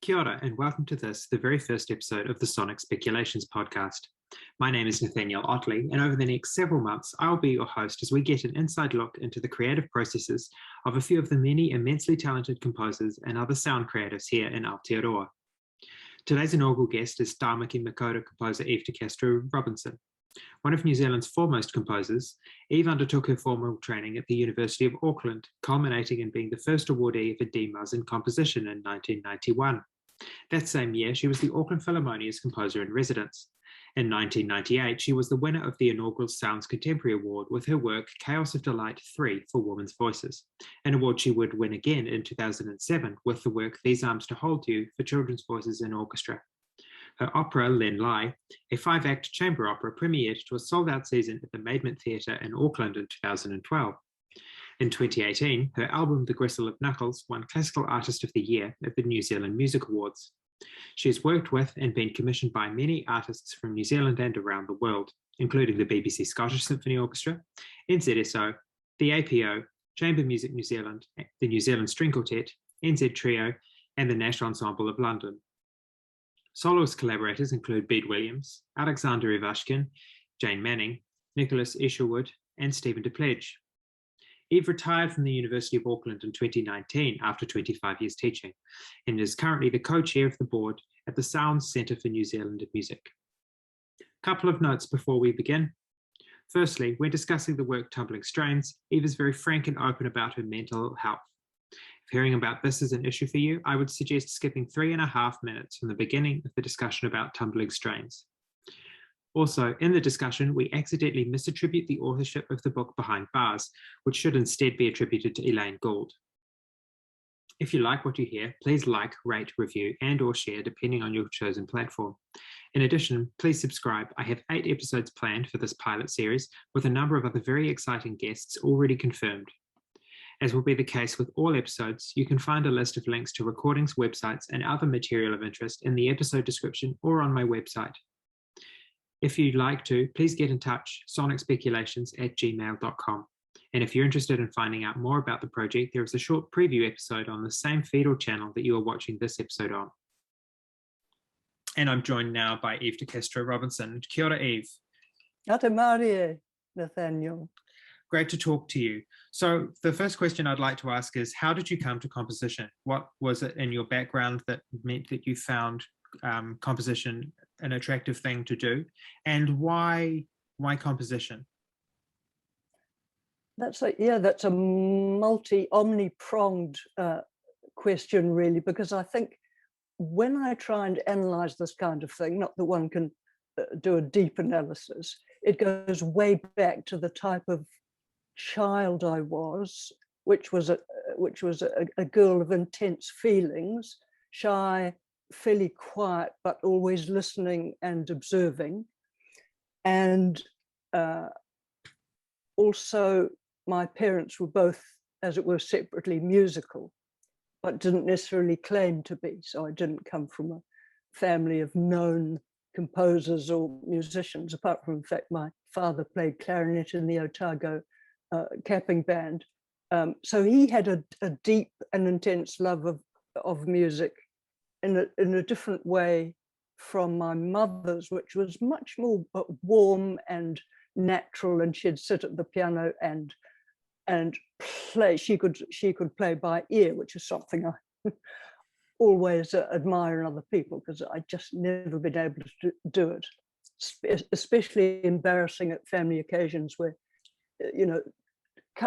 Kia ora and welcome to the very first episode of the Sonic Speculations podcast. My name is Nathaniel Otley, and over the next several months, I'll be your host as we get an inside look into the creative processes of a few of the many immensely talented composers and other sound creatives here in Aotearoa. Today's inaugural guest is Tāmaki Makaurau composer Eve de Castro Robinson. One of New Zealand's foremost composers, Eve undertook her formal training at the University of Auckland, culminating in being the first awardee of a DMUS in composition in 1991. That same year, she was the Auckland Philharmonia's composer in residence. In 1998, she was the winner of the inaugural Sounds Contemporary Award with her work Chaos of Delight 3 for Women's Voices, an award she would win again in 2007 with the work These Arms to Hold You for children's voices in orchestra. Her opera, Len Lye, a 5-act chamber opera, premiered to a sold-out season at the Maidment Theatre in Auckland in 2012. In 2018, her album The Gristle of Knuckles won Classical Artist of the Year at the New Zealand Music Awards. She has worked with and been commissioned by many artists from New Zealand and around the world, including the BBC Scottish Symphony Orchestra, NZSO, the APO, Chamber Music New Zealand, the New Zealand String Quartet, NZ Trio, and the National Ensemble of London. Soloist collaborators include Bede Williams, Alexander Ivashkin, Jane Manning, Nicholas Isherwood, and Stephen DePledge. Eve retired from the University of Auckland in 2019 after 25 years teaching, and is currently the co-chair of the board at the Sounds Centre for New Zealand Music. A couple of notes before we begin. Firstly, when discussing the work Tumbling Strains, Eve is very frank and open about her mental health. If hearing about this is an issue for you, I would suggest skipping 3.5 minutes from the beginning of the discussion about Tumbling Strains. Also, in the discussion, we accidentally misattribute the authorship of the book Behind Bars, which should instead be attributed to Elaine Gould. If you like what you hear, please like, rate, review, and/or share, depending on your chosen platform. In addition, please subscribe. I have 8 episodes planned for this pilot series, with a number of other very exciting guests already confirmed. As will be the case with all episodes, you can find a list of links to recordings, websites, and other material of interest in the episode description or on my website. If you'd like to, please get in touch, sonicspeculations@gmail.com. And if you're interested in finding out more about the project, there is a short preview episode on the same feed or channel that you are watching this episode on. And I'm joined now by Eve de Castro Robinson. Kia ora, Eve. Ate Marie, Nathaniel. Great to talk to you. So the first question I'd like to ask is, how did you come to composition? What was it in your background that meant that you found composition an attractive thing to do, and why composition? That's a omni-pronged question, really, because I think when I try and analyze this kind of thing, not that one can do a deep analysis, it goes way back to the type of child I was, which was a girl of intense feelings, shy, fairly quiet, but always listening and observing. And also my parents were both, as it were, separately musical, but didn't necessarily claim to be. So I didn't come from a family of known composers or musicians, apart from the fact my father played clarinet in the Otago capping band. So he had a deep and intense love of music in a different way from my mother's, which was much more warm and natural, and she'd sit at the piano and play. She could play by ear, which is something I always admire in other people, because I just never been able to do it. Especially embarrassing at family occasions where, you know,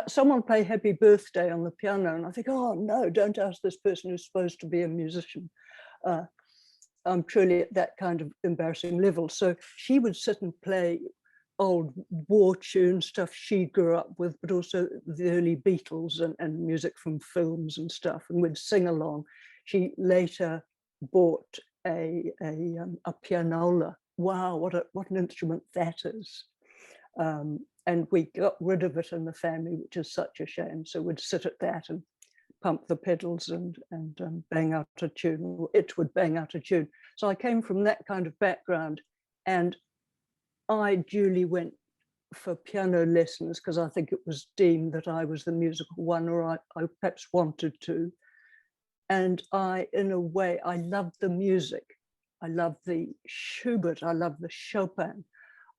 someone play Happy Birthday on the piano, and I think, oh no, don't ask this person who's supposed to be a musician. I'm truly at that kind of embarrassing level. So she would sit and play old war tune stuff she grew up with, but also the early Beatles and music from films and stuff, and we'd sing along. She later bought a pianola. Wow, what an instrument that is. And we got rid of it in the family, which is such a shame. So we'd sit at that and pump the pedals and bang out a tune, or it would bang out a tune. So I came from that kind of background, and I duly went for piano lessons because I think it was deemed that I was the musical one, or I perhaps wanted to. And in a way, I loved the music. I loved the Schubert, I loved the Chopin.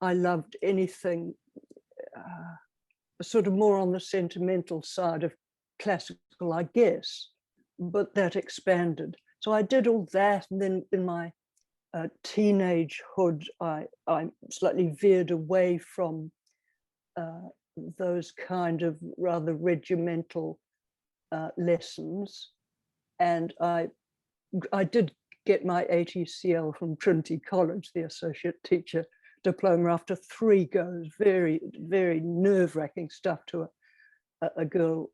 I loved anything sort of more on the sentimental side of classical, I guess, but that expanded. So I did all that, and then in my teenagehood, I slightly veered away from those kind of rather regimental lessons, and I did get my ATCL from Trinity College, the associate teacher diploma, after 3 goes. Very, very nerve-wracking stuff to a girl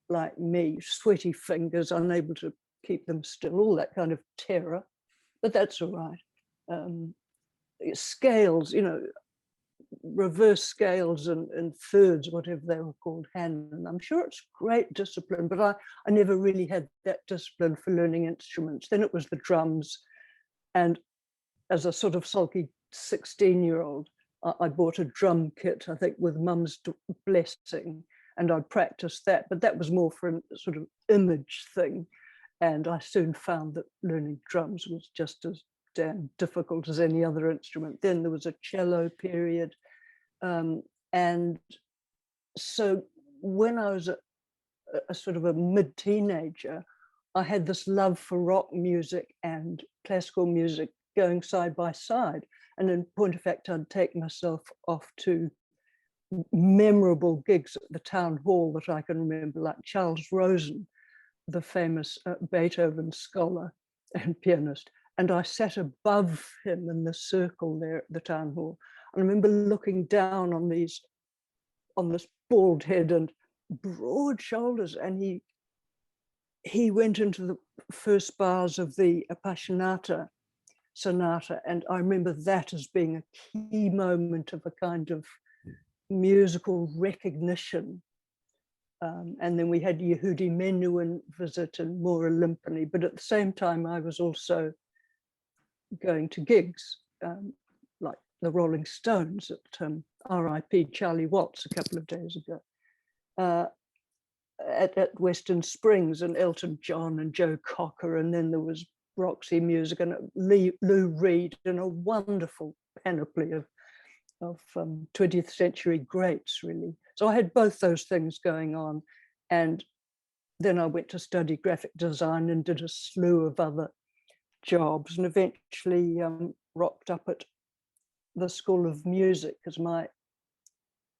like me, sweaty fingers, unable to keep them still, all that kind of terror, but that's all right. Scales, you know, reverse scales and thirds, whatever they were called, Hanon. I'm sure it's great discipline, but I never really had that discipline for learning instruments. Then it was the drums, and as a sort of sulky 16-year-old, I bought a drum kit, I think with mum's blessing, and I'd practice that, but that was more for a sort of image thing. And I soon found that learning drums was just as damn difficult as any other instrument. Then there was a cello period. And so when I was a sort of a mid-teenager, I had this love for rock music and classical music going side by side. And in point of fact, I'd take myself off to memorable gigs at the town hall that I can remember, like Charles Rosen, the famous Beethoven scholar and pianist. And I sat above him in the circle there at the town hall. And I remember looking down on this bald head and broad shoulders, and he went into the first bars of the Appassionata sonata, and I remember that as being a key moment of a kind of musical recognition. And then we had Yehudi Menuhin visit and Maura Limpany, but at the same time I was also going to gigs like the Rolling Stones at RIP Charlie Watts a couple of days ago, at Western Springs, and Elton John and Joe Cocker, and then there was Roxy Music and Lou Reed, and a wonderful panoply of 20th century greats, really. So I had both those things going on. And then I went to study graphic design and did a slew of other jobs, and eventually rocked up at the School of Music, because my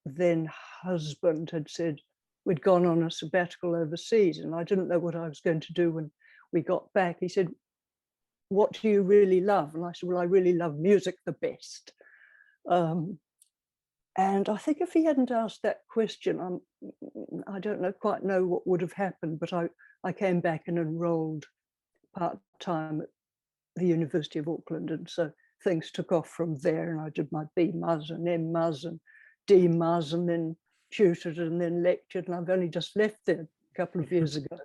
then husband had said we'd gone on a sabbatical overseas, and I didn't know what I was going to do when we got back. He said, "What do you really love?" And I said, "Well, I really love music the best." And I think if he hadn't asked that question, I don't quite know what would have happened, but I came back and enrolled part-time at the University of Auckland, and so things took off from there, and I did my B.Mus and M.Mus and D.Mus, and then tutored and then lectured, and I've only just left there a couple of years ago.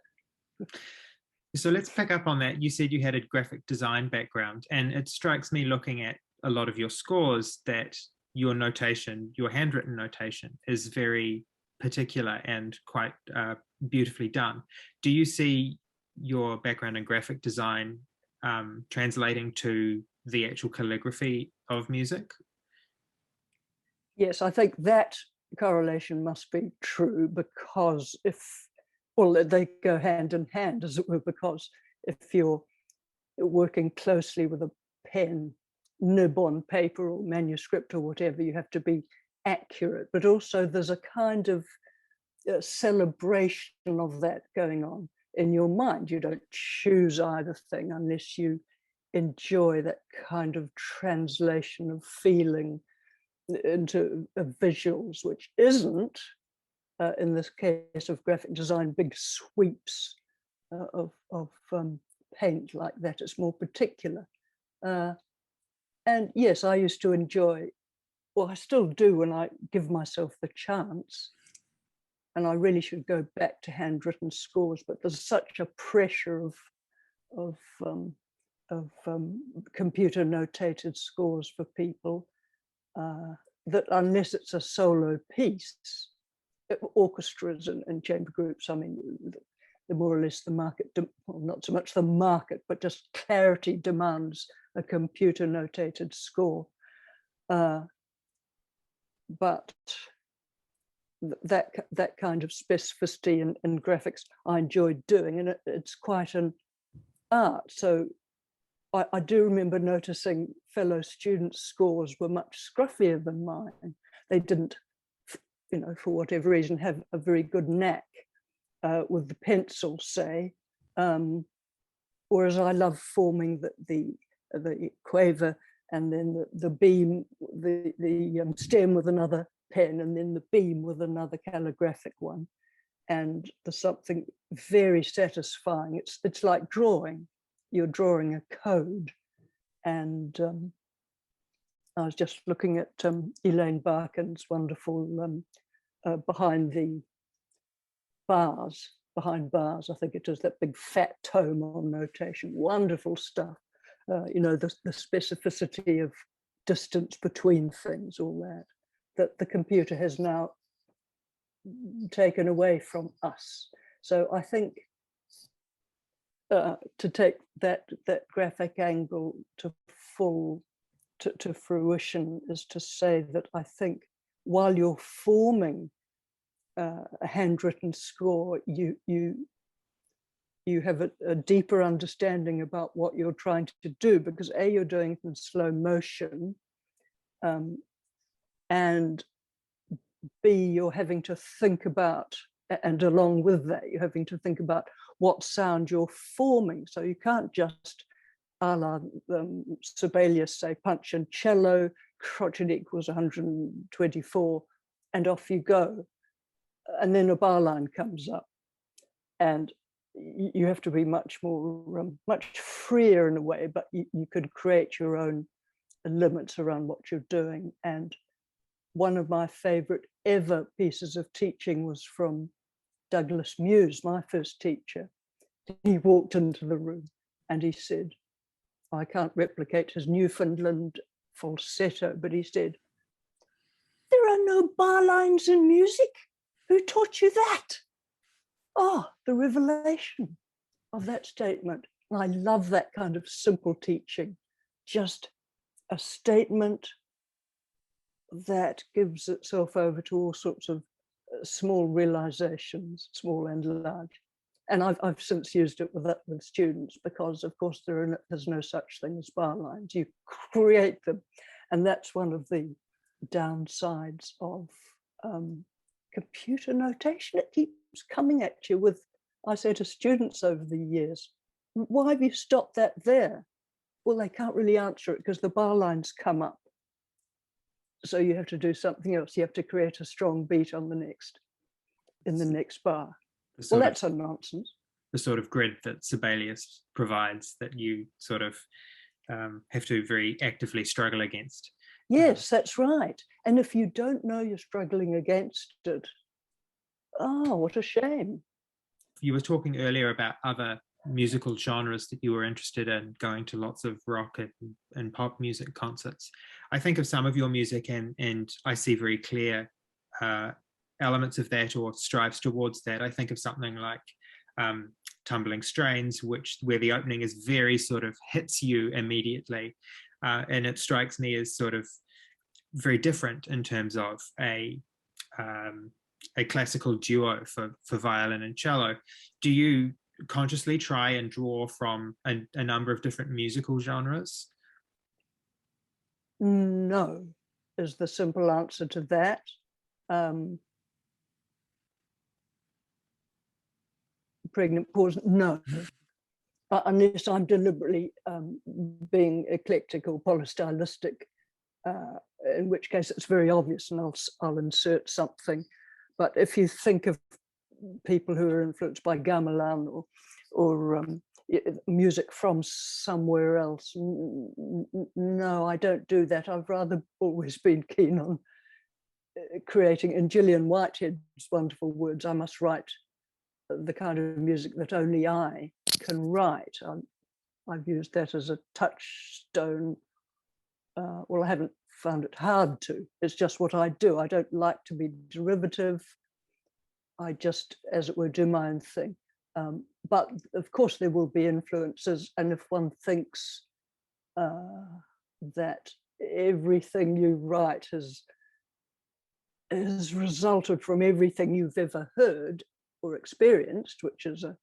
So let's pick up on that. You said you had a graphic design background, and it strikes me looking at a lot of your scores that your notation, your handwritten notation, is very particular and quite beautifully done. Do you see your background in graphic design translating to the actual calligraphy of music? Yes, I think that correlation must be true, because they go hand in hand, as it were, because if you're working closely with a pen, nib on paper or manuscript or whatever, you have to be accurate, but also there's a kind of celebration of that going on in your mind. You don't choose either thing unless you enjoy that kind of translation of feeling into visuals, which isn't, in this case of graphic design, big sweeps of paint like that. It's more particular. And yes, I used to enjoy, well, I still do when I give myself the chance, and I really should go back to handwritten scores, but there's such a pressure of computer notated scores for people that unless it's a solo piece, orchestras and chamber groups, I mean, the more or less the market, well, not so much the market, but just clarity demands a computer notated score. But that kind of specificity in graphics I enjoyed doing, and it's quite an art. So I do remember noticing fellow students' scores were much scruffier than mine. They didn't, for whatever reason, have a very good knack with the pencil, say. Whereas I love forming the quaver, and then the beam, the stem with another pen, and then the beam with another calligraphic one. And there's something very satisfying. It's like drawing. You're drawing a code. And I was just looking at Elaine Barkin's wonderful behind bars, I think it is, that big fat tome on notation. Wonderful stuff. The specificity of distance between things, all that the computer has now taken away from us. So I think to take that graphic angle to fruition is to say that I think while you're forming a handwritten score, you have a deeper understanding about what you're trying to do, because A, you're doing it in slow motion, and B, you're having to think about, and along with that, you're having to think about what sound you're forming. So you can't just, a la Sibelius, say punch and cello, crotchet equals 124, and off you go. And then a bar line comes up, and you have to be much more, much freer in a way, but you could create your own limits around what you're doing. And one of my favorite ever pieces of teaching was from Douglas Muse, my first teacher. He walked into the room and he said, I can't replicate his Newfoundland falsetto, but he said, "There are no bar lines in music. Who taught you that?" Oh, the revelation of that statement. And I love that kind of simple teaching, just a statement that gives itself over to all sorts of small realizations, small and large. And I've since used it with students, because of course there's no such thing as bar lines. You create them. And that's one of the downsides of computer notation. It keeps coming at you with, I say to students over the years, why have you stopped that there? Well, they can't really answer it because the bar lines come up. So you have to do something else. You have to create a strong beat on in the next bar. Well, that's a nonsense. The sort of grid that Sibelius provides, that you sort of have to very actively struggle against. Yes, that's right. And if you don't know you're struggling against it, oh, what a shame. You were talking earlier about other musical genres that you were interested in, going to lots of rock and pop music concerts. I think of some of your music and I see very clear elements of that, or strives towards that. I think of something like Tumbling Strains, where the opening is very sort of hits you immediately, and it strikes me as sort of very different in terms of a classical duo for violin and cello. Do you consciously try and draw from a number of different musical genres? No, is the simple answer to that. Pregnant pause, no. Unless I'm deliberately being eclectic or polystylistic, in which case it's very obvious and I'll insert something. But if you think of people who are influenced by gamelan or music from somewhere else, no, I don't do that. I've rather always been keen on creating, in Gillian Whitehead's wonderful words, I must write the kind of music that only I can write. I've used that as a touchstone. Well, I haven't found it hard to. It's just what I do. I don't like to be derivative. I just, as it were, do my own thing. But of course there will be influences, and if one thinks that everything you write has resulted from everything you've ever heard or experienced, which is a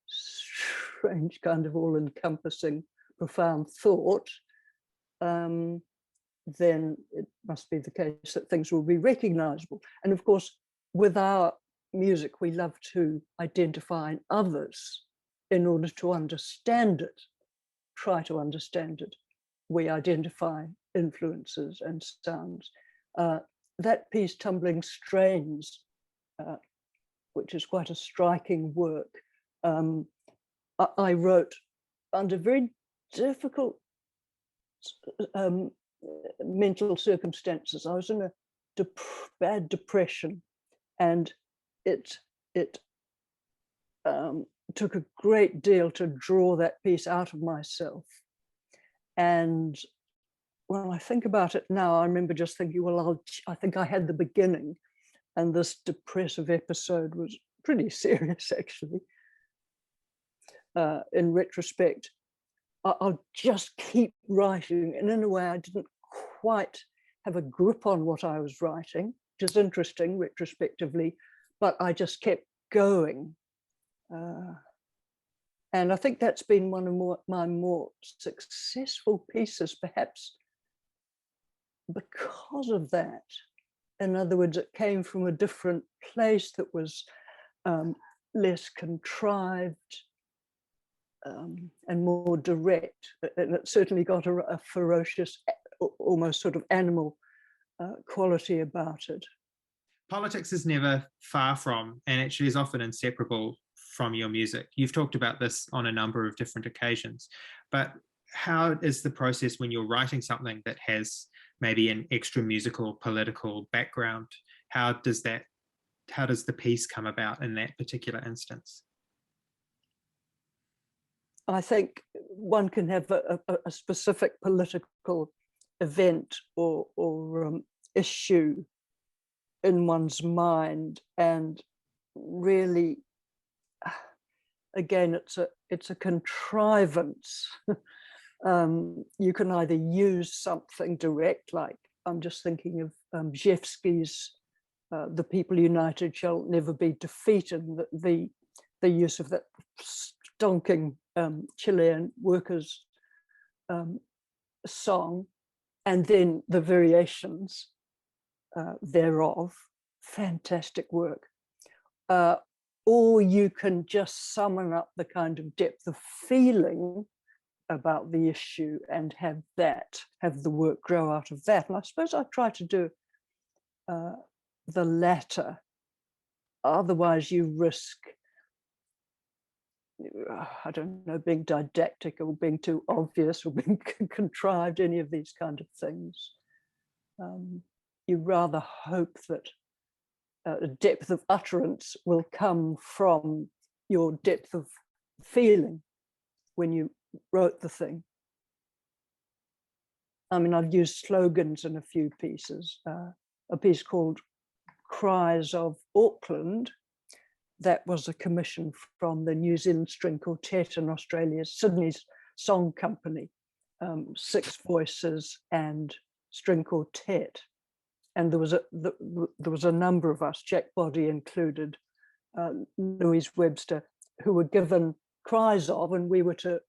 strange kind of all-encompassing, profound thought, then it must be the case that things will be recognizable. And of course, with our music, we love to identify in others in order to understand it, try to understand it. We identify influences and sounds. That piece, Tumbling Strains, which is quite a striking work, I wrote under very difficult mental circumstances. I was in a bad depression, and it took a great deal to draw that piece out of myself. And when I think about it now, I remember just thinking, well, I think I had the beginning, and this depressive episode was pretty serious, actually. In retrospect, I'll just keep writing. And in a way, I didn't quite have a grip on what I was writing, which is interesting retrospectively, but I just kept going. And I think that's been one of my more successful pieces, perhaps because of that. In other words, it came from a different place that was less contrived and more direct. And it certainly got a ferocious, almost sort of animal quality about it. Politics is never far from, and actually is often inseparable from your music. You've talked about this on a number of different occasions, but how is the process when you're writing something that has maybe an extra musical, political background? How does the piece come about in that particular instance? I think one can have a specific political event or issue in one's mind, and really, again, it's a contrivance. You can either use something direct, like I'm just thinking of Zhevsky's "The People United Shall Never Be Defeated," the use of that stonking Chilean workers song, and then the variations thereof. Fantastic work. Or you can just summon up the kind of depth of feeling about the issue and have the work grow out of that. And I suppose I try to do the latter. Otherwise you risk, I don't know, being didactic or being too obvious or being contrived, any of these kind of things. You rather hope that a depth of utterance will come from your depth of feeling when you wrote the thing. I mean, I've used slogans in a few pieces. A piece called Cries of Auckland, that was a commission from the New Zealand String Quartet in Australia's Sydney's Song Company, 6 voices and string quartet. And there was a number of us, Jack Boddy included, Louise Webster, who were given cries of, and we were to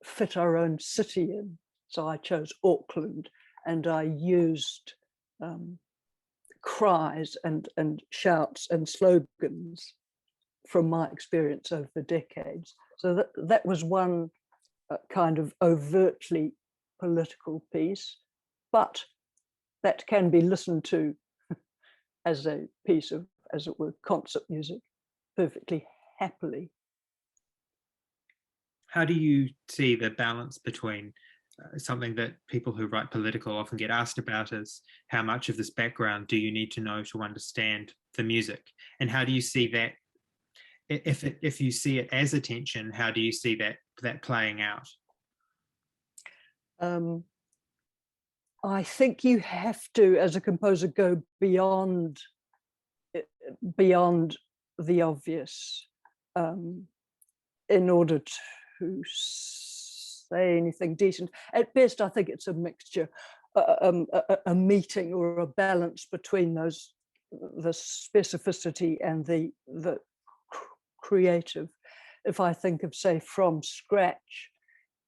fit our own city in. So I chose Auckland, and I used cries and shouts and slogans from my experience over the decades. So that was one kind of overtly political piece, but that can be listened to as a piece of, as it were, concert music perfectly happily. How do you see the balance between something that people who write political often get asked about is how much of this background do you need to know to understand the music? And how do you see that, if you see it as a tension, how do you see that playing out? I think you have to, as a composer, go beyond the obvious. in order to say anything decent. At best, I think it's a mixture, a meeting or a balance between those, the specificity and the creative. If I think of, say, From Scratch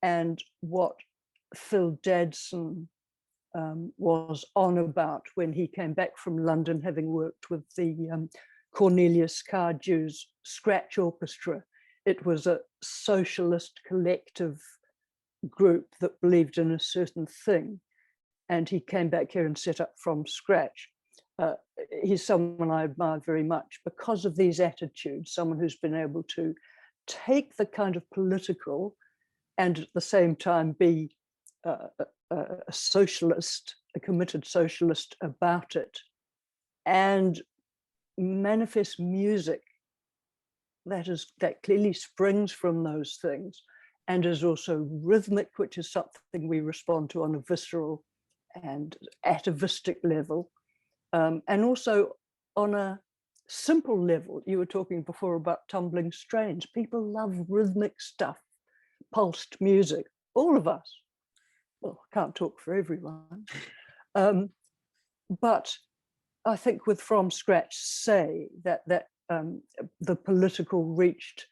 and what Phil Dadson was on about when he came back from London, having worked with the Cornelius Cardew's Scratch Orchestra. It was a socialist collective group that believed in a certain thing, and he came back here and set up From Scratch. He's someone I admire very much because of these attitudes, someone who's been able to take the kind of political and at the same time be a socialist, a committed socialist about it, and manifest music that clearly springs from those things and is also rhythmic, which is something we respond to on a visceral and atavistic level, and also on a simple level. You were talking before about tumbling strains. People love rhythmic stuff, pulsed music, all of us. Well, I can't talk for everyone. But I think with From Scratch, say that the political reached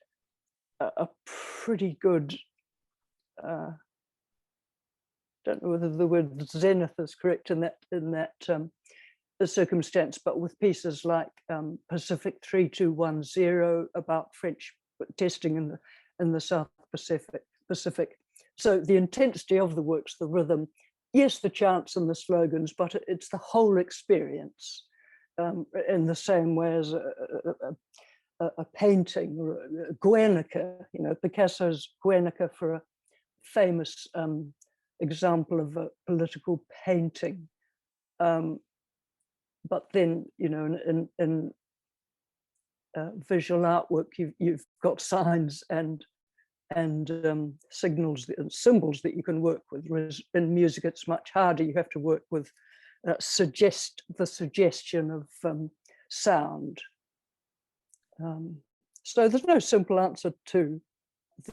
a pretty good, don't know whether the word zenith is correct in that circumstance, but with pieces like Pacific 3210 about French testing in the South Pacific. So the intensity of the works, the rhythm, yes, the chants and the slogans, but it's the whole experience, in the same way as a painting or a Guernica, you know, Picasso's Guernica for a famous example of a political painting. But then, you know, in visual artwork, you've got signs and signals and symbols that you can work with. Whereas in music, it's much harder. You have to work with the suggestion of sound. So there's no simple answer to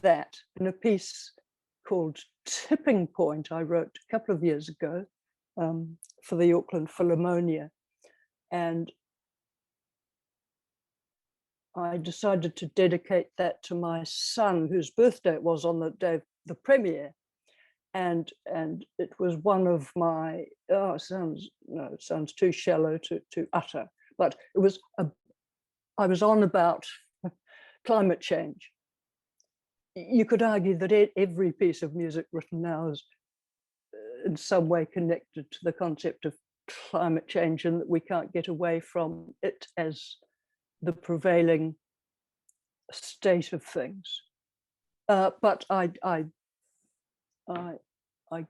that. In a piece called Tipping Point, I wrote a couple of years ago for the Auckland Philharmonia, and I decided to dedicate that to my son, whose birthday it was on the day of the premiere. And it was one of my, it sounds too shallow to utter, but it was, I was on about climate change. You could argue that every piece of music written now is in some way connected to the concept of climate change, and that we can't get away from it as the prevailing state of things. But I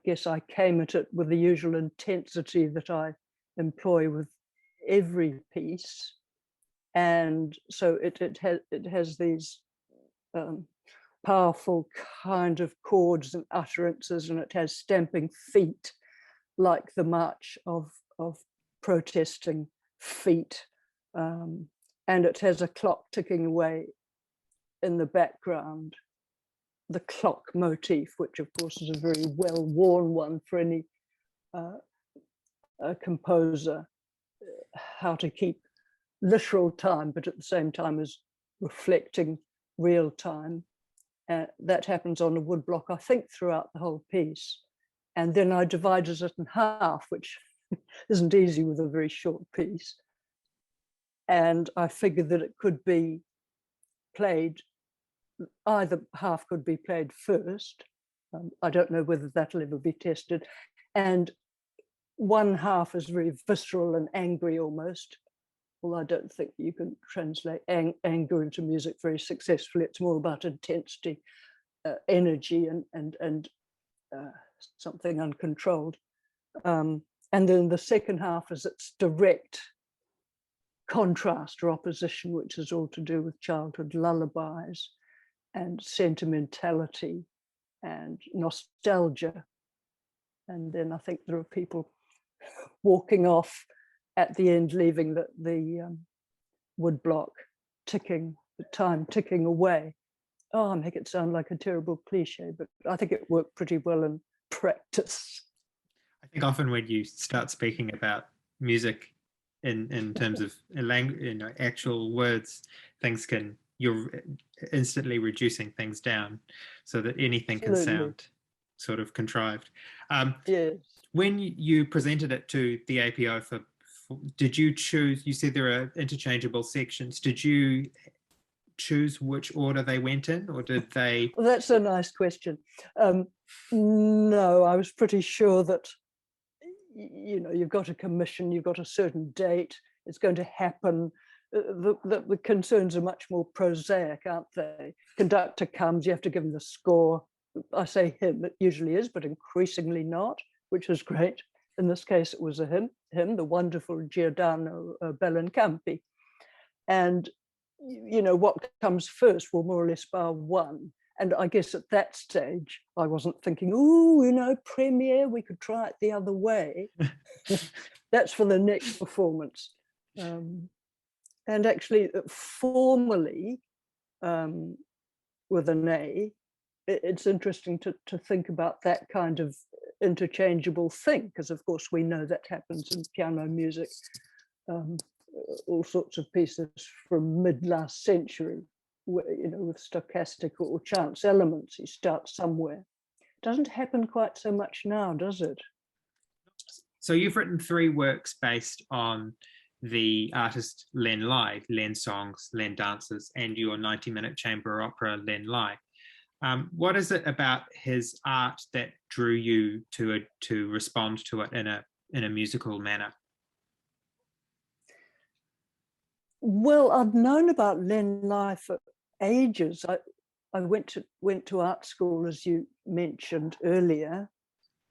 guess I came at it with the usual intensity that I employ with every piece, and so it has these powerful kind of chords and utterances, and it has stamping feet like the march of protesting feet. And it has a clock ticking away in the background, the clock motif, which of course is a very well-worn one for any a composer, how to keep literal time, but at the same time as reflecting real time. That happens on a woodblock, I think, throughout the whole piece. And then I divided it in half, which isn't easy with a very short piece. And I figured that it could be played, either half could be played first. I don't know whether that'll ever be tested. And one half is very visceral and angry almost. Well, I don't think you can translate anger into music very successfully. It's more about intensity, energy, and something uncontrolled. And then the second half is its direct contrast or opposition, which is all to do with childhood lullabies and sentimentality and nostalgia. And then I think there are people walking off at the end, leaving the woodblock ticking the time ticking away. Oh, I make it sound like a terrible cliche, but I think it worked pretty well in practice. I think often when you start speaking about music in terms of language, actual words, you're instantly reducing things down so that anything can sound sort of contrived. Yes. When you presented it to the APO did you choose, you said there are interchangeable sections, did you choose which order they went in, or did they? Well, that's a nice question. No, I was pretty sure that, you've got a commission, you've got a certain date, it's going to happen. The concerns are much more prosaic, aren't they? Conductor comes, you have to give him the score. I say him, it usually is, but increasingly not, which is great. In this case, it was a him, the wonderful Giordano Bellincampi. And, what comes first will more or less bar one. And I guess at that stage, I wasn't thinking, premiere, we could try it the other way. That's for the next performance. And actually, formally, with an A, it's interesting to think about that kind of interchangeable thing, because of course we know that happens in piano music, all sorts of pieces from mid-last century, with stochastic or chance elements. You start somewhere. Doesn't happen quite so much now, does it? So you've written 3 works based on the artist Len Lye, Len Songs, Len Dances, and your 90-minute chamber opera, Len Lye. What is it about his art that drew you to respond to it in a musical manner? Well, I've known about Len Lye for ages. I went to art school, as you mentioned earlier,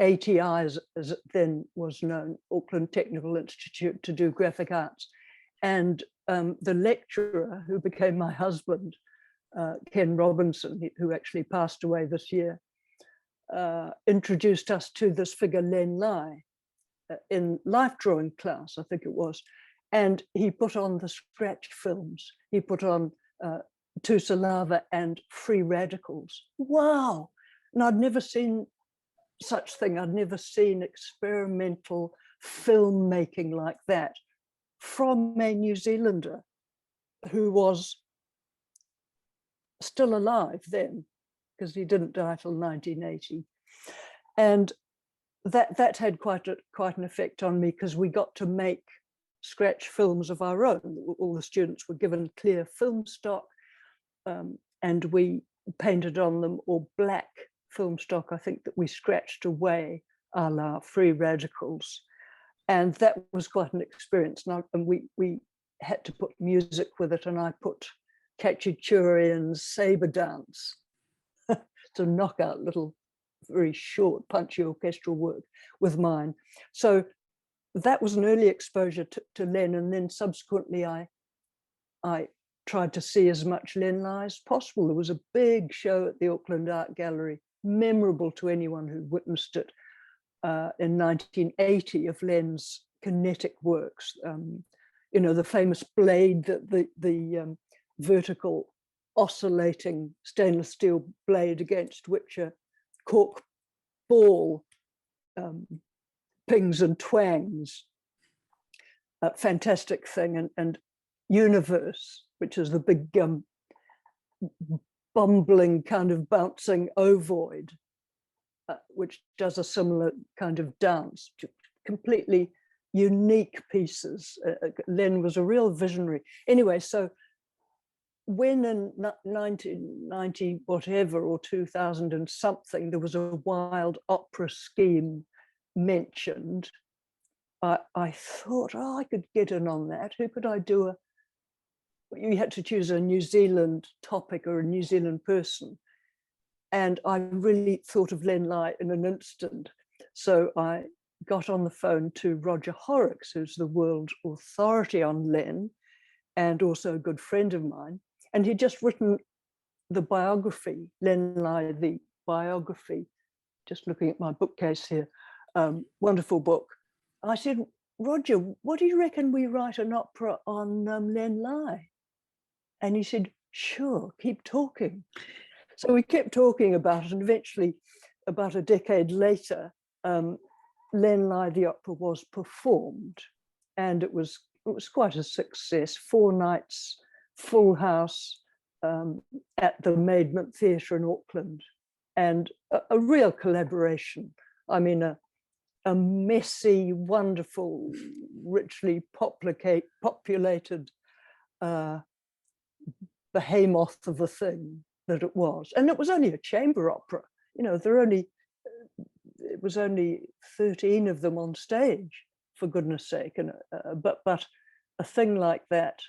ATI as it then was known, Auckland Technical Institute, to do graphic arts. And the lecturer who became my husband, Ken Robinson, who actually passed away this year, introduced us to this figure Len Lye in life drawing class, I think it was. And he put on the scratch films. He put on Tu Salava and Free Radicals. Wow. And I'd never seen such thing. I'd never seen experimental filmmaking like that from a New Zealander who was still alive then, because he didn't die till 1980. And that had quite an effect on me, because we got to make scratch films of our own. All the students were given clear film stock, and we painted on them, or black film stock, I think, that we scratched away, a la Free Radicals. And that was quite an experience. And we had to put music with it, and I put Khachaturian's Sabre Dance to knock out little, very short, punchy orchestral work with mine. So that was an early exposure to Len, and then subsequently I tried to see as much Len Lye as possible. There was a big show at the Auckland Art Gallery, memorable to anyone who witnessed it, in 1980, of Len's kinetic works. The famous blade, the vertical oscillating stainless steel blade against which a cork ball pings and twangs. A fantastic thing. And Universe, which is the big bumbling kind of bouncing ovoid, which does a similar kind of dance. Completely unique pieces. Len was a real visionary. Anyway, so when in 1990 whatever, or 2000 and something, there was a wild opera scheme mentioned, I thought, I could get in on that. Who could I do? You had to choose a New Zealand topic or a New Zealand person. And I really thought of Len Lye in an instant. So I got on the phone to Roger Horrocks, who's the world authority on Len, and also a good friend of mine. And he'd just written the biography, Len Lye, the biography, just looking at my bookcase here, wonderful book. I said, Roger, what do you reckon we write an opera on Len Lye? And he said, Sure, keep talking. So we kept talking about it, and eventually, about a decade later, Len Lye the opera was performed, and it was quite a success. 4 nights, full house, at the Maidment Theatre in Auckland, and a real collaboration. I mean, a messy, wonderful, richly populated behemoth of a thing that it was. And it was only a chamber opera. You know, it was only 13 of them on stage, for goodness sake. And but a thing like that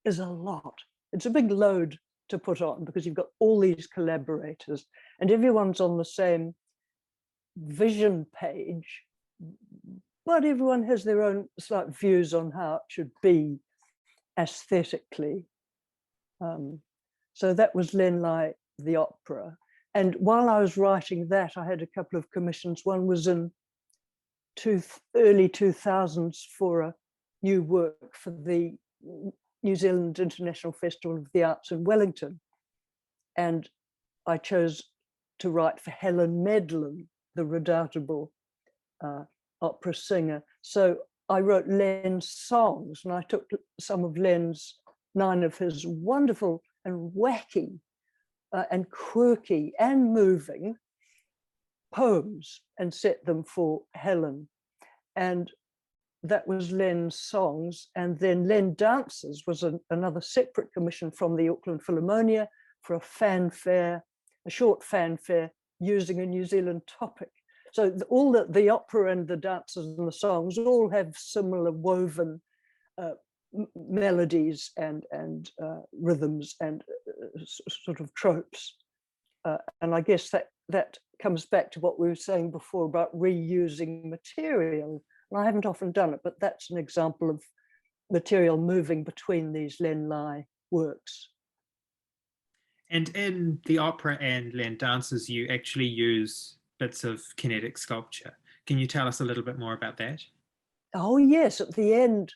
is a lot. It's a big load to put on, because you've got all these collaborators and everyone's on the same vision page, but everyone has their own slight views on how it should be aesthetically. So that was Len Lye the opera. And while I was writing that, I had a couple of commissions. One was in early 2000s for a new work for the New Zealand International Festival of the Arts in Wellington. And I chose to write for Helen Medlin, the redoubtable opera singer. So I wrote Len's songs, and I took some of Len's 9 of his wonderful and wacky and quirky and moving poems and set them for Helen. And that was Len's songs. And then Len Dances was another separate commission from the Auckland Philharmonia for a fanfare, a short fanfare using a New Zealand topic. So all the opera and the dances and the songs all have similar woven melodies and rhythms and sort of tropes. And I guess that comes back to what we were saying before about reusing material. And I haven't often done it, but that's an example of material moving between these Len Lye works. And in the opera and Len Dances, you actually use bits of kinetic sculpture. Can you tell us a little bit more about that? Oh, yes, at the end.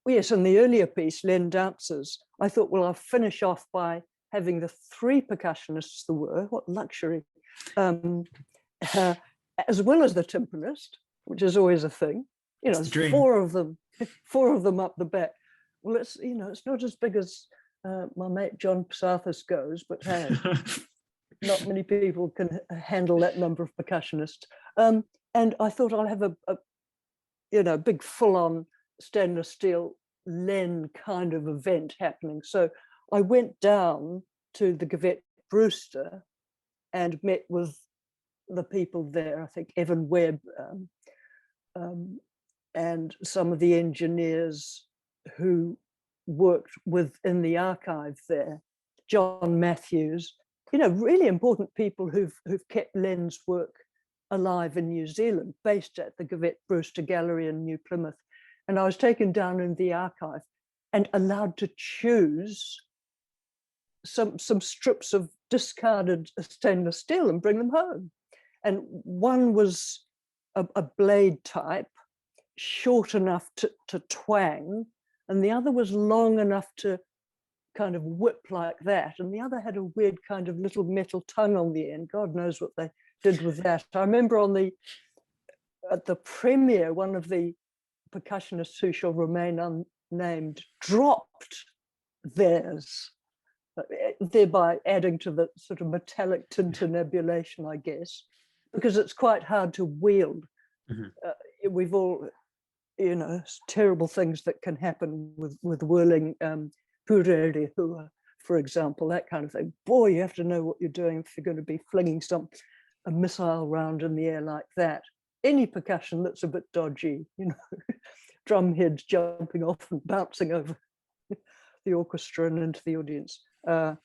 Yes, in the earlier piece, Len Dances, I thought, well, I'll finish off by having the 3 percussionists there were, what luxury, as well as the timpanist, which is always a thing. You know, there's 4 of them up the back. Well, it's, you know, it's not as big as my mate John Psathis goes, but hey, not many people can handle that number of percussionists. And I thought I'll have a big full-on stainless steel Len kind of event happening. So I went down to the Gavette Brewster and met with the people there. I think Evan Webb and some of the engineers who worked within the archive there, John Matthews, you know, really important people who've kept Len's work alive in New Zealand, based at the Gavette Brewster Gallery in New Plymouth. And I was taken down in the archive and allowed to choose some strips of discarded stainless steel and bring them home. And one was a blade type, short enough to twang, and the other was long enough to kind of whip like that. And the other had a weird kind of little metal tongue on the end. God knows what they did with that. I remember at the premiere, one of the percussionists who shall remain unnamed dropped theirs, thereby adding to the sort of metallic tintinnabulation, I guess, because it's quite hard to wield. Mm-hmm. We've all, you know, terrible things that can happen with whirling purerehua, for example, that kind of thing. Boy, you have to know what you're doing if you're going to be flinging a missile round in the air like that. Any percussion that's a bit dodgy, you know, drum heads jumping off and bouncing over the orchestra and into the audience. And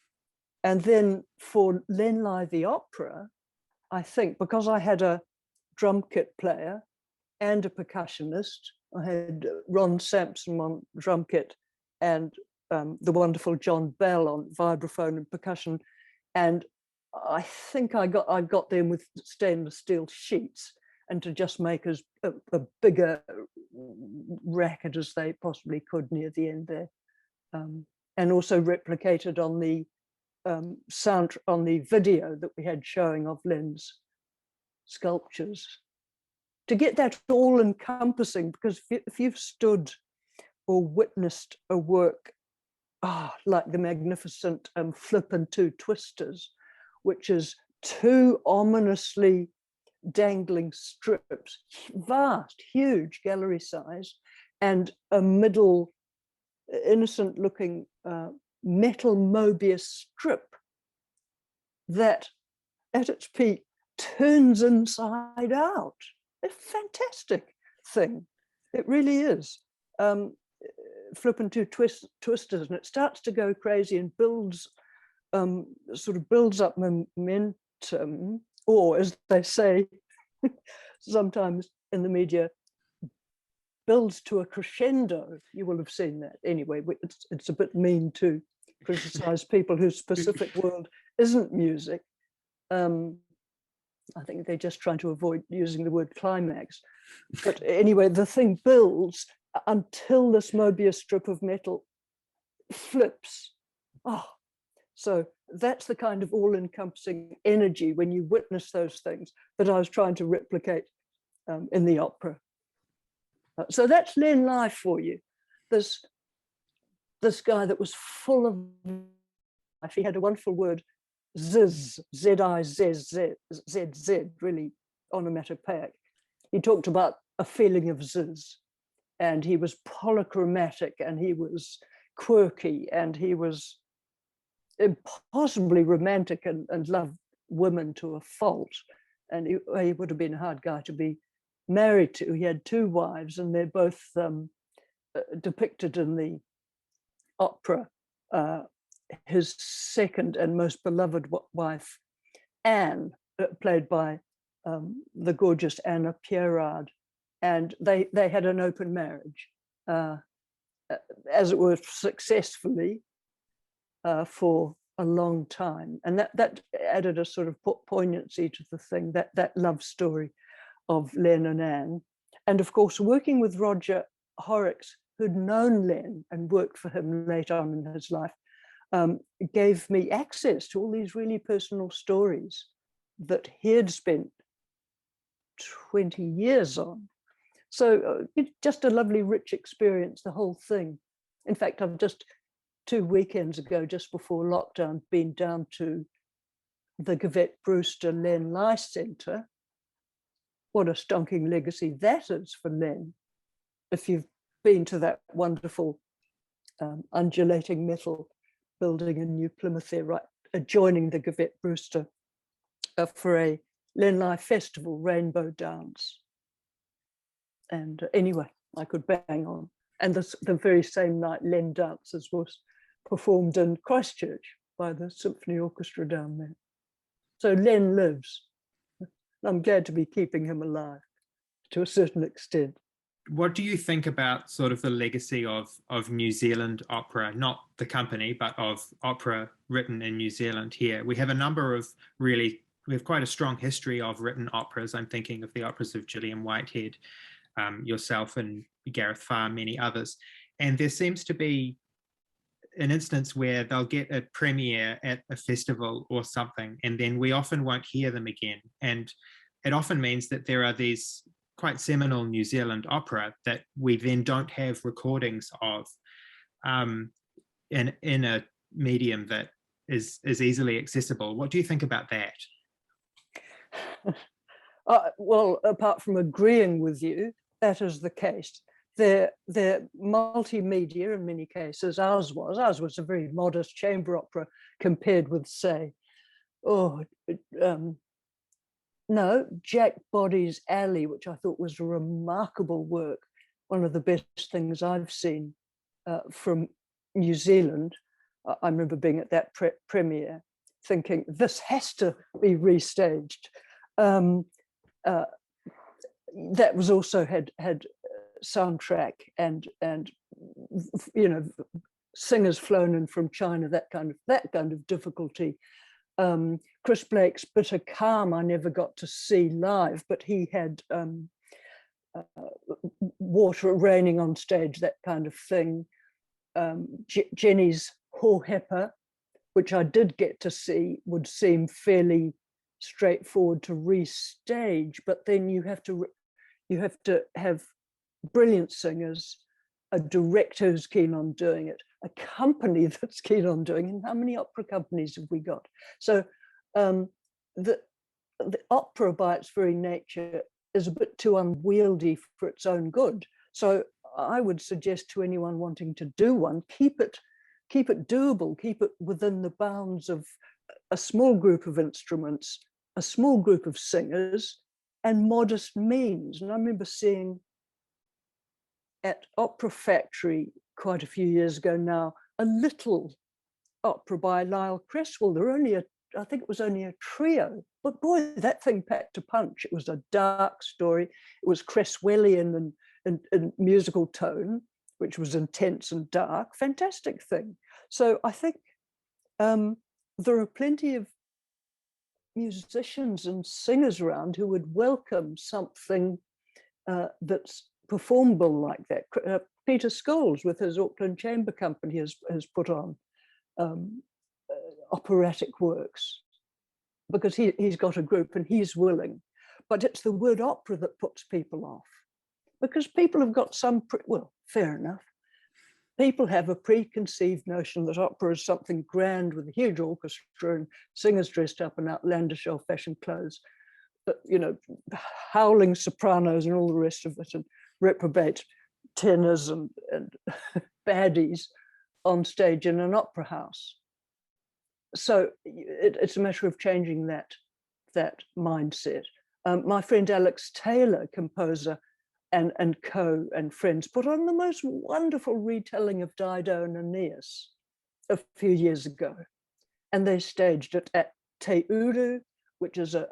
then for Len Lye the opera, I think because I had a drum kit player and a percussionist, I had Ron Sampson on drum kit and the wonderful John Bell on vibraphone and percussion. And I think I got them with stainless steel sheets, and to just make as a bigger racket as they possibly could near the end there. and also replicated on the sound on the video that we had showing of Len's sculptures. To get that all encompassing, because if you've stood or witnessed a work like the magnificent Flip and Two Twisters, which is two ominously dangling strips, vast, huge gallery size, and a middle innocent looking metal Mobius strip that at its peak turns inside out. A fantastic thing. It really is. Flip and Two Twisters, and it starts to go crazy and builds, sort of builds up momentum, or as they say sometimes in the media, builds to a crescendo. You will have seen that. Anyway, it's a bit mean to criticize people whose specific world isn't music. I think they're just trying to avoid using the word climax. But anyway, the thing builds until this Mobius strip of metal flips. So that's the kind of all-encompassing energy when you witness those things that I was trying to replicate in the opera. So that's Len Lye for you. This guy that was full of life. He had a wonderful word, ziz, Z-I-Z-Z-Z-Z, really onomatopoeic. He talked about a feeling of ziz, and he was polychromatic, and he was quirky, and he was impossibly romantic and loved women to a fault. And he would have been a hard guy to be married to. He had two wives, and they're both depicted in the opera. His second and most beloved wife, Anne, played by the gorgeous Anna Pierrard, and they had an open marriage, as it were, successfully for a long time, and that added a sort of poignancy to the thing, that love story of Len and Anne. And of course, working with Roger Horrocks, who'd known Len and worked for him later on in his life, gave me access to all these really personal stories that he had spent 20 years on. So it's just a lovely, rich experience, the whole thing. In fact, I've just 2 weekends ago, just before lockdown, been down to the Gavette Brewster Len Lye Centre. What a stonking legacy that is for Len. If you've been to that wonderful undulating metal building in New Plymouth there, right adjoining the Gavette Brewster, for a Len Lye festival, Rainbow Dance. And anyway, I could bang on. And the very same night, Len Dances was performed in Christchurch by the symphony orchestra down there. So Len lives. I'm glad to be keeping him alive to a certain extent. What do you think about sort of the legacy of New Zealand opera, not the company, but of opera written in New Zealand here? We have a number of we have quite a strong history of written operas. I'm thinking of the operas of Gillian Whitehead, yourself and Gareth Farr, many others. And there seems to be an instance where they'll get a premiere at a festival or something, and then we often won't hear them again. And it often means that there are these quite seminal New Zealand opera that we then don't have recordings of in a medium that is easily accessible. What do you think about that? Well, apart from agreeing with you, that is the case. They're multimedia in many cases. Ours was a very modest chamber opera compared with, say, Jack Body's Alley, which I thought was a remarkable work, one of the best things I've seen from New Zealand. I remember being at that premiere thinking, this has to be restaged. That was also had soundtrack and singers flown in from China, that kind of difficulty. Chris Blake's Bitter Calm I never got to see live, but he had water raining on stage, that kind of thing. Jenny's Hohepa, which I did get to see, would seem fairly straightforward to restage, but then you have to have brilliant singers, a director who's keen on doing it, a company that's keen on doing it. And how many opera companies have we got? So the opera by its very nature is a bit too unwieldy for its own good. So I would suggest to anyone wanting to do one, keep it doable, keep it within the bounds of a small group of instruments, a small group of singers, and modest means. And I remember seeing at Opera Factory quite a few years ago now, a little opera by Lyle Cresswell. I think it was only a trio, but boy, that thing packed a punch. It was a dark story. It was Cresswellian and musical tone, which was intense and dark. Fantastic thing. So I think there are plenty of musicians and singers around who would welcome something that's performable like that. Peter Scholes with his Auckland Chamber Company has put on operatic works because he's got a group and he's willing. But it's the word opera that puts people off, because people have got well, fair enough. People have a preconceived notion that opera is something grand with a huge orchestra and singers dressed up in outlandish old-fashioned clothes, but, you know, howling sopranos and all the rest of it, and reprobate tenors and baddies on stage in an opera house. So it's a matter of changing that mindset. My friend Alex Taylor, composer, and co and friends, put on the most wonderful retelling of Dido and Aeneas a few years ago, and they staged it at Te Uru, which is a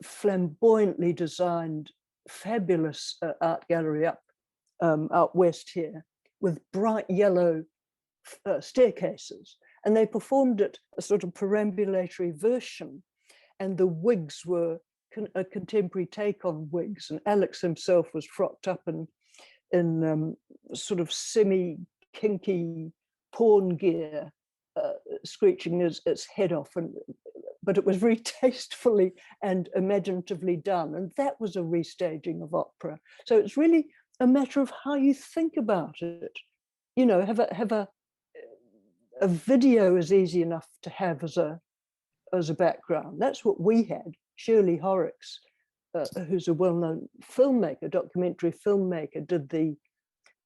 flamboyantly designed, fabulous art gallery out west here, with bright yellow staircases, and they performed it a sort of perambulatory version, and the wigs were a contemporary take on wigs, and Alex himself was frocked up in sort of semi-kinky porn gear, screeching its head off, but it was very tastefully and imaginatively done, and that was a restaging of opera. So it's really a matter of how you think about it. You know, have a video is easy enough to have as a background. That's what we had. Shirley Horrocks, who's a well-known filmmaker, documentary filmmaker, did the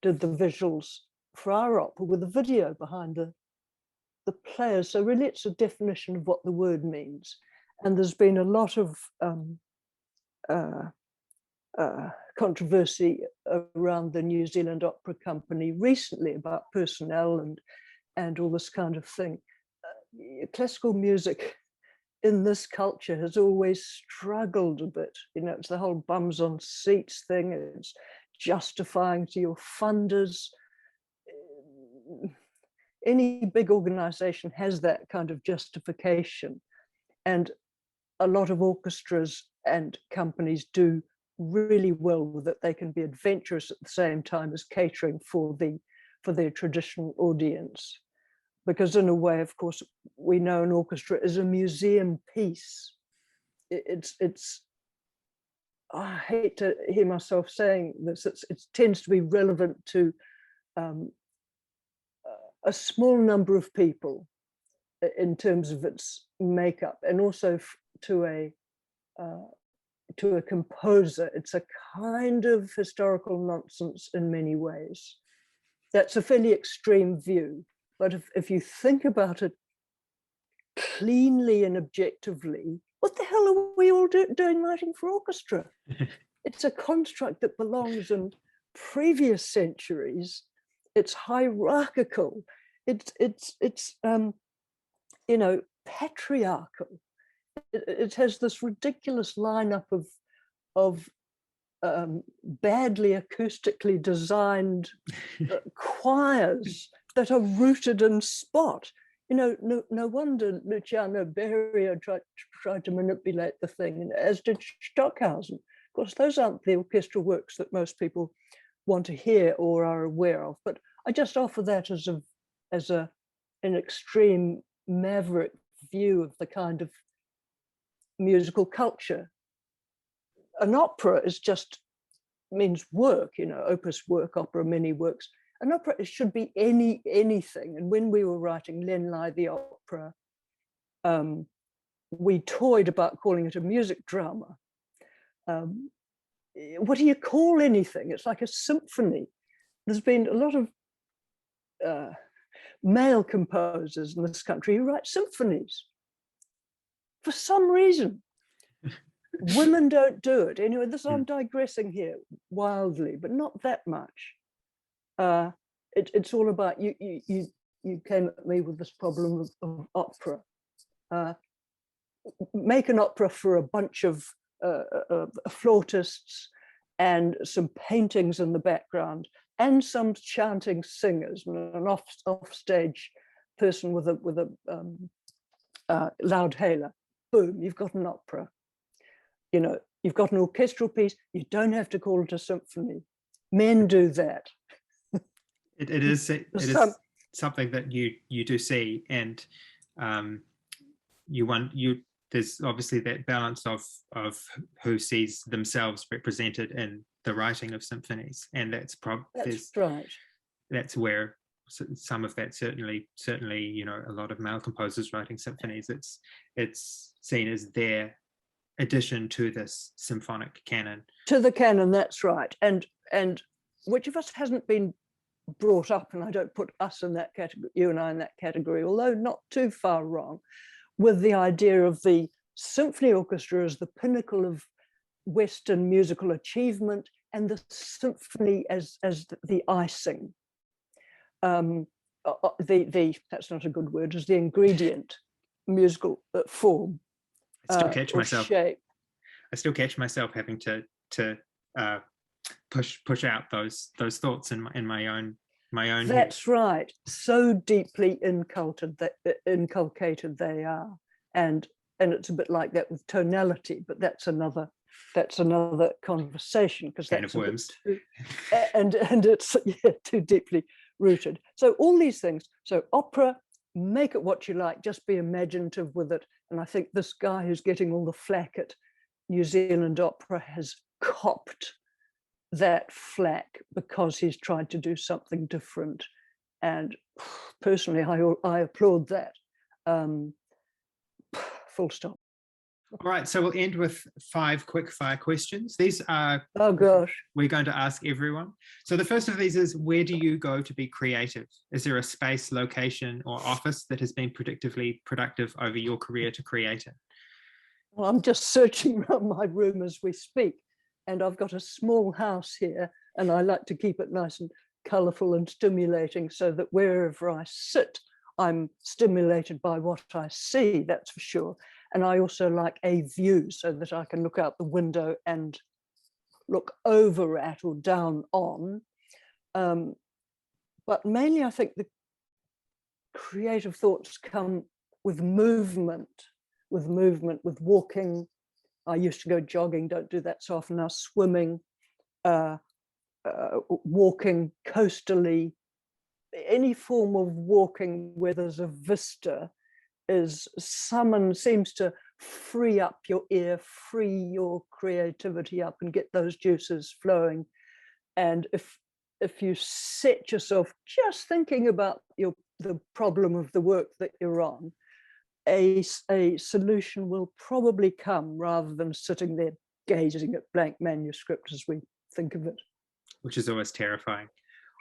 visuals for our opera with a video behind the players. So really it's a definition of what the word means. And there's been a lot of controversy around the New Zealand Opera Company recently about personnel and all this kind of thing. Classical music in this culture has always struggled a bit. You know, it's the whole bums on seats thing. It's justifying to your funders. Any big organization has that kind of justification. And a lot of orchestras and companies do really well with it. They can be adventurous at the same time as catering for their traditional audience. Because in a way, of course, we know an orchestra is a museum piece. It's I hate to hear myself saying this, it tends to be relevant to a small number of people in terms of its makeup, and also to a composer. It's a kind of historical nonsense in many ways. That's a fairly extreme view. But if you think about it cleanly and objectively, what the hell are we all doing writing for orchestra? It's a construct that belongs in previous centuries. It's hierarchical. It's you know, patriarchal. It has this ridiculous lineup of badly acoustically designed choirs that are rooted in spot. You know, no wonder Luciano Berio tried to manipulate the thing, as did Stockhausen. Of course, those aren't the orchestral works that most people want to hear or are aware of, but I just offer that as an extreme maverick view of the kind of musical culture. An opera is just means work, opus work, opera, many works. An opera, it should be anything. And when we were writing Len Lye the opera, we toyed about calling it a music drama. What do you call anything? It's like a symphony. There's been a lot of male composers in this country who write symphonies. For some reason, women don't do it. Anyway, I'm digressing here wildly, but not that much. It's all about you came at me with this problem of opera. Make an opera for a bunch of flautists and some paintings in the background and some chanting singers and an offstage person with a loud hailer. Boom, you've got an opera. You've got an orchestral piece. You don't have to call it a symphony. Men do that. It is something that you do see, and there's obviously that balance of who sees themselves represented in the writing of symphonies, and that's right. That's where some of that certainly a lot of male composers writing symphonies, it's seen as their addition to this symphonic canon. To the canon, that's right. And which of us hasn't been brought up, and I don't put us in that category, you and I in that category, although not too far wrong, with the idea of the symphony orchestra as the pinnacle of Western musical achievement and the symphony as the icing. That's not a good word, as the ingredient musical form. I still catch myself. Shape. I still catch myself having to push out those thoughts in my own. That's head. Right. So deeply inculcated they are, and it's a bit like that with tonality. But that's another conversation, because that's of worms. And it's too deeply rooted. So all these things. So opera, make it what you like. Just be imaginative with it. And I think this guy who's getting all the flack at New Zealand opera has copped that flack because he's tried to do something different. And personally, I applaud that. Full stop. All right, so we'll end with 5 quick fire questions. These are, oh gosh, we're going to ask everyone. So the first of these is, where do you go to be creative? Is there a space, location, or office that has been predictively productive over your career to create it? Well, I'm just searching around my room as we speak, and I've got a small house here, and I like to keep it nice and colourful and stimulating, so that wherever I sit, I'm stimulated by what I see, that's for sure. And I also like a view, so that I can look out the window and look over at or down on. But mainly I think the creative thoughts come with movement, with walking. I used to go jogging, don't do that so often now, swimming, walking coastally. Any form of walking where there's a vista seems to free up your ear, free your creativity up, and get those juices flowing. And if you set yourself just thinking about the problem of the work that you're on, a solution will probably come, rather than sitting there gazing at blank manuscript as we think of it. Which is always terrifying.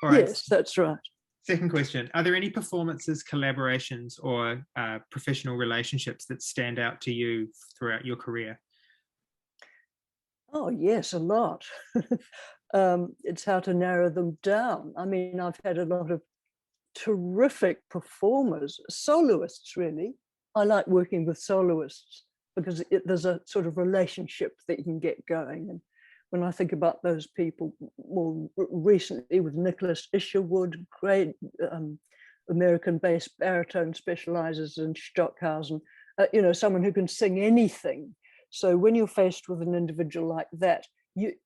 All right. Yes, that's right. Second question, are there any performances, collaborations, or professional relationships that stand out to you throughout your career? Oh, yes, a lot. It's how to narrow them down. I mean, I've had a lot of terrific performers, soloists, really. I like working with soloists because there's a sort of relationship that you can get going. And when I think about those people, more recently with Nicholas Isherwood, great American-based baritone, specializes in Stockhausen, someone who can sing anything. So when you're faced with an individual like that, you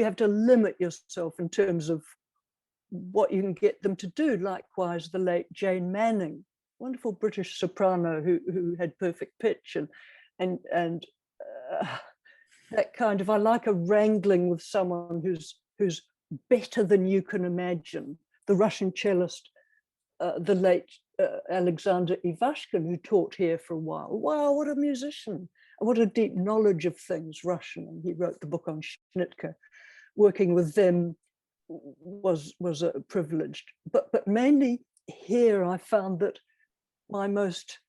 have to limit yourself in terms of what you can get them to do. Likewise, the late Jane Manning, wonderful British soprano who had perfect pitch, and that kind of, I like a wrangling with someone who's better than you can imagine. The Russian cellist, the late Alexander Ivashkin, who taught here for a while. Wow, what a musician, and what a deep knowledge of things, Russian. And he wrote the book on Schnittke. Working with them was a privilege. But mainly here I found that my most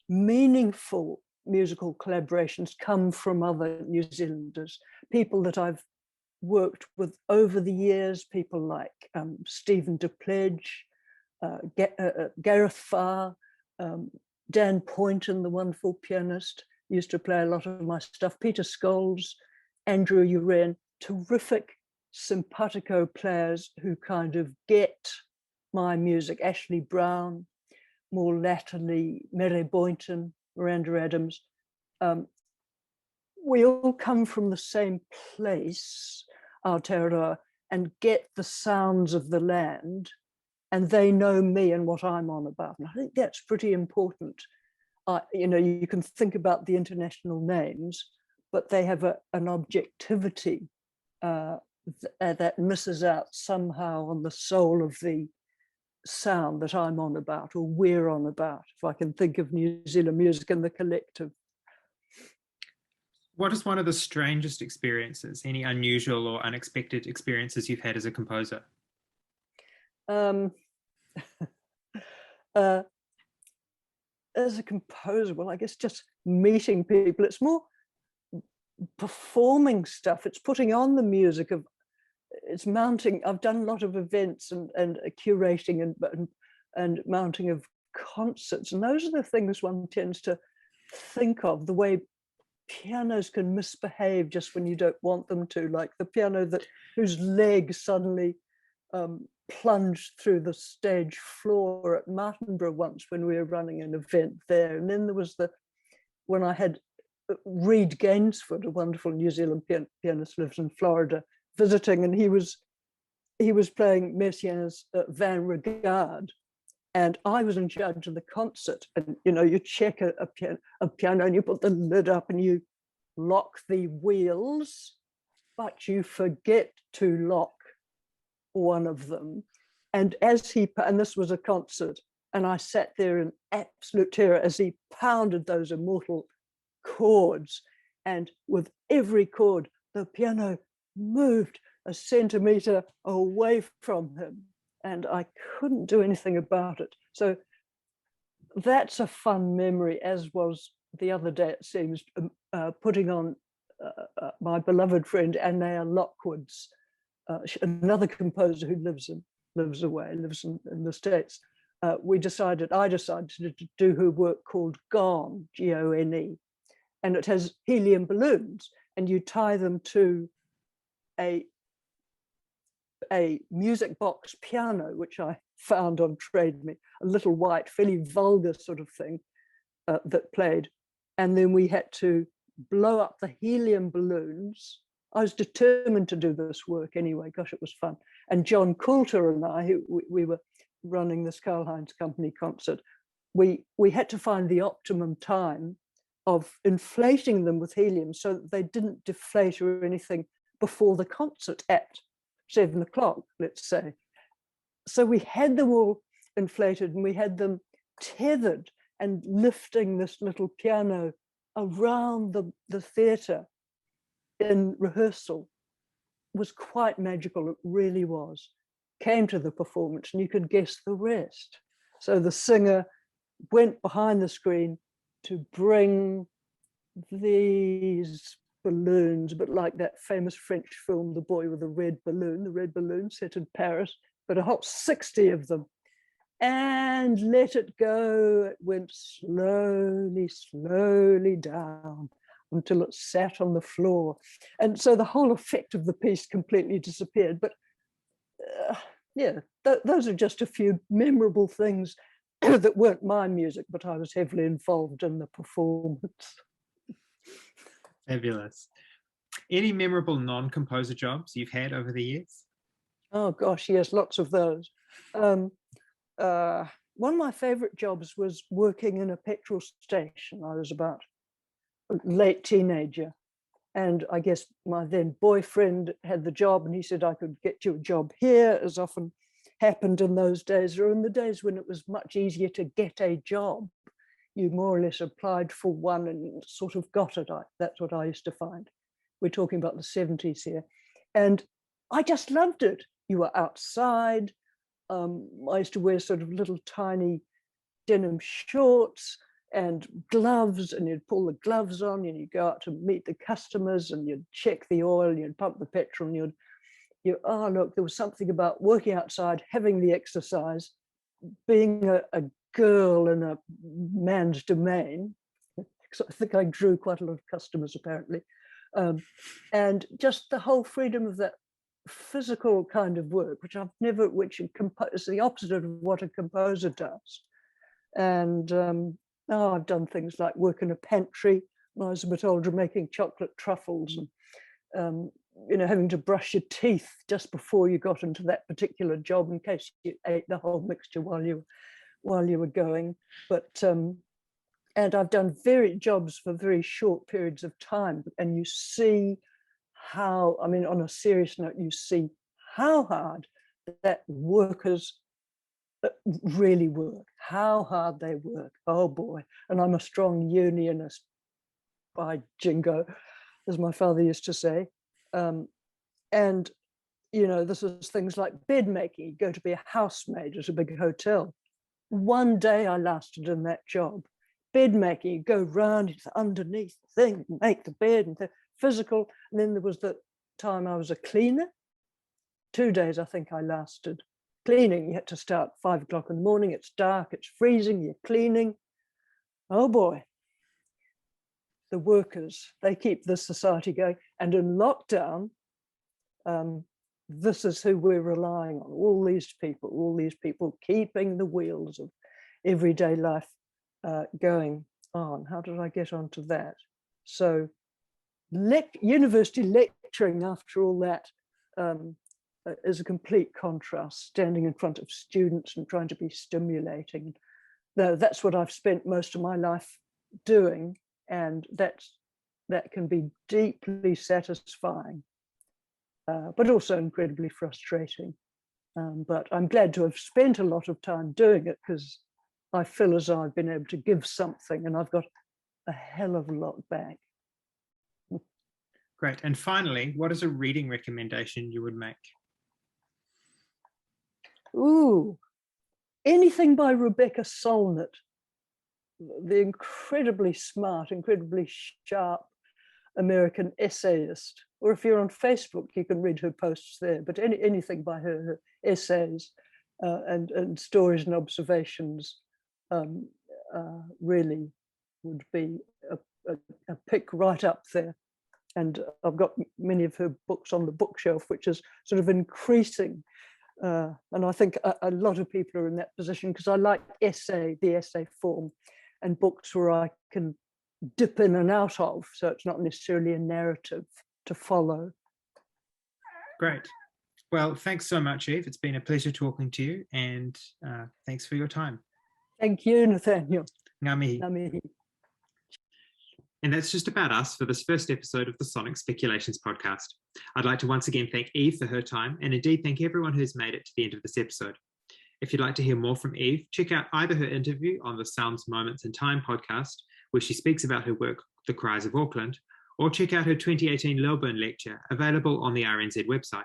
meaningful musical collaborations come from other New Zealanders, people that I've worked with over the years, people like Stephen DePledge, Gareth Farr, Dan Poynton, the wonderful pianist, used to play a lot of my stuff, Peter Scholes, Andrew Uren, terrific simpatico players who kind of get my music, Ashley Brown, more latterly, Mere Boynton, Miranda Adams. We all come from the same place, Aotearoa, and get the sounds of the land, and they know me and what I'm on about. And I think that's pretty important. You know, you can think about the international names, but they have an objectivity that misses out somehow on the soul of the sound that I'm on about, or we're on about, if I can think of New Zealand music in the collective. What is one of the strangest experiences, any unusual or unexpected experiences you've had as a composer? As a composer, well, I guess just meeting people. It's more performing stuff. It's putting on the music of, it's mounting. I've done a lot of events and curating and mounting of concerts, and those are the things one tends to think of, the way pianos can misbehave just when you don't want them to, like the piano whose leg suddenly plunged through the stage floor at Martinborough once when we were running an event there. And then there was when I had Reed Gainsford, a wonderful New Zealand pianist, lives in Florida, visiting, and he was playing Messiaen's Van Regard, and I was in charge of the concert. And you know, you check a piano and you put the lid up and you lock the wheels, but you forget to lock one of them. And and this was a concert, and I sat there in absolute terror as he pounded those immortal chords, and with every chord the piano moved a centimeter away from him, and I couldn't do anything about it. So that's a fun memory, as was the other day, it seems, putting on my beloved friend Anna Lockwood's, another composer who lives in the States. I decided to do her work called Gone, Gone, and it has helium balloons, and you tie them to a music box piano, which I found on Trade Me, a little white, fairly vulgar sort of thing that played. And then we had to blow up the helium balloons. I was determined to do this work anyway. Gosh, it was fun. And John Coulter and I, we were running this Karl-Heinz Company concert, we had to find the optimum time of inflating them with helium so that they didn't deflate or anything before the concert at 7 o'clock, let's say. So we had them all inflated, and we had them tethered and lifting this little piano around the theatre in rehearsal. Was quite magical, it really was. Came to the performance and you could guess the rest. So the singer went behind the screen to bring these balloons, but like that famous French film, The Boy with the Red Balloon set in Paris, but a whole 60 of them, and let it go. It went slowly, slowly down until it sat on the floor. And so the whole effect of the piece completely disappeared. But yeah, those are just a few memorable things that weren't my music, but I was heavily involved in the performance. Fabulous. Any memorable non-composer jobs you've had over the years? Oh gosh, yes, lots of those. Um, one of my favorite jobs was working in a petrol station. I was about a late teenager, and I guess my then boyfriend had the job, and he said I could get you a job here, as often happened in those days, or in the days when it was much easier to get a job. You more or less applied for one and sort of got it. That's what I used to find. We're talking about the 70s here. And I just loved it. You were outside. I used to wear sort of little tiny denim shorts and gloves, and you'd pull the gloves on and you'd go out to meet the customers and you'd check the oil and you'd pump the petrol and oh, look, there was something about working outside, having the exercise, being a girl in a man's domain. So I think I drew quite a lot of customers, apparently. And just the whole freedom of that physical kind of work, which is the opposite of what a composer does. And now I've done things like work in a pantry when I was a bit older, making chocolate truffles, and having to brush your teeth just before you got into that particular job in case you ate the whole mixture while you were going. But and I've done jobs for very short periods of time, and you see how, I mean, on a serious note, you see how hard that workers really work, how hard they work. Oh boy. And I'm a strong unionist, by jingo, as my father used to say. And this was things like bed making. You go to be a housemaid at a big hotel. One day I lasted in that job. Bed making, you go round underneath the thing, make the bed, and physical. And then there was the time I was a cleaner. 2 days I think I lasted. Cleaning, you had to start 5 o'clock in the morning. It's dark, it's freezing, you're cleaning. Oh boy. The workers, they keep this society going. And in lockdown, this is who we're relying on, all these people keeping the wheels of everyday life going on. How did I get onto that? So university lecturing, after all that, is a complete contrast, standing in front of students and trying to be stimulating. That's what I've spent most of my life doing, and that can be deeply satisfying, but also incredibly frustrating. But I'm glad to have spent a lot of time doing it, because I feel as though I've been able to give something, and I've got a hell of a lot back. Great. And finally, what is a reading recommendation you would make? Ooh, anything by Rebecca Solnit, the incredibly smart, incredibly sharp American essayist. Or if you're on Facebook, you can read her posts there. But anything by her essays and stories and observations really would be a pick right up there. And I've got many of her books on the bookshelf, which is sort of increasing. And I think a lot of people are in that position, because I like the essay form, and books where I can dip in and out of, so it's not necessarily a narrative to follow. Great. Well, thanks so much, Eve. It's been a pleasure talking to you, and thanks for your time. Thank you, Nathaniel. Ngā mihi. Ngā mihi. And that's just about us for this first episode of the Sonic Speculations podcast. I'd like to once again thank Eve for her time, and indeed thank everyone who's made it to the end of this episode. If you'd like to hear more from Eve, check out either her interview on the Sounds, Moments and Time podcast, where she speaks about her work, The Cries of Auckland, or check out her 2018 Lilburn lecture, available on the RNZ website.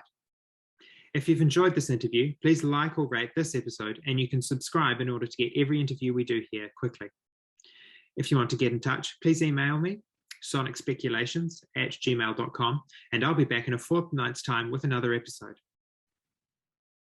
If you've enjoyed this interview, please like or rate this episode, and you can subscribe in order to get every interview we do here quickly. If you want to get in touch, please email me, sonicspeculations@gmail.com, and I'll be back in a fortnight's time with another episode.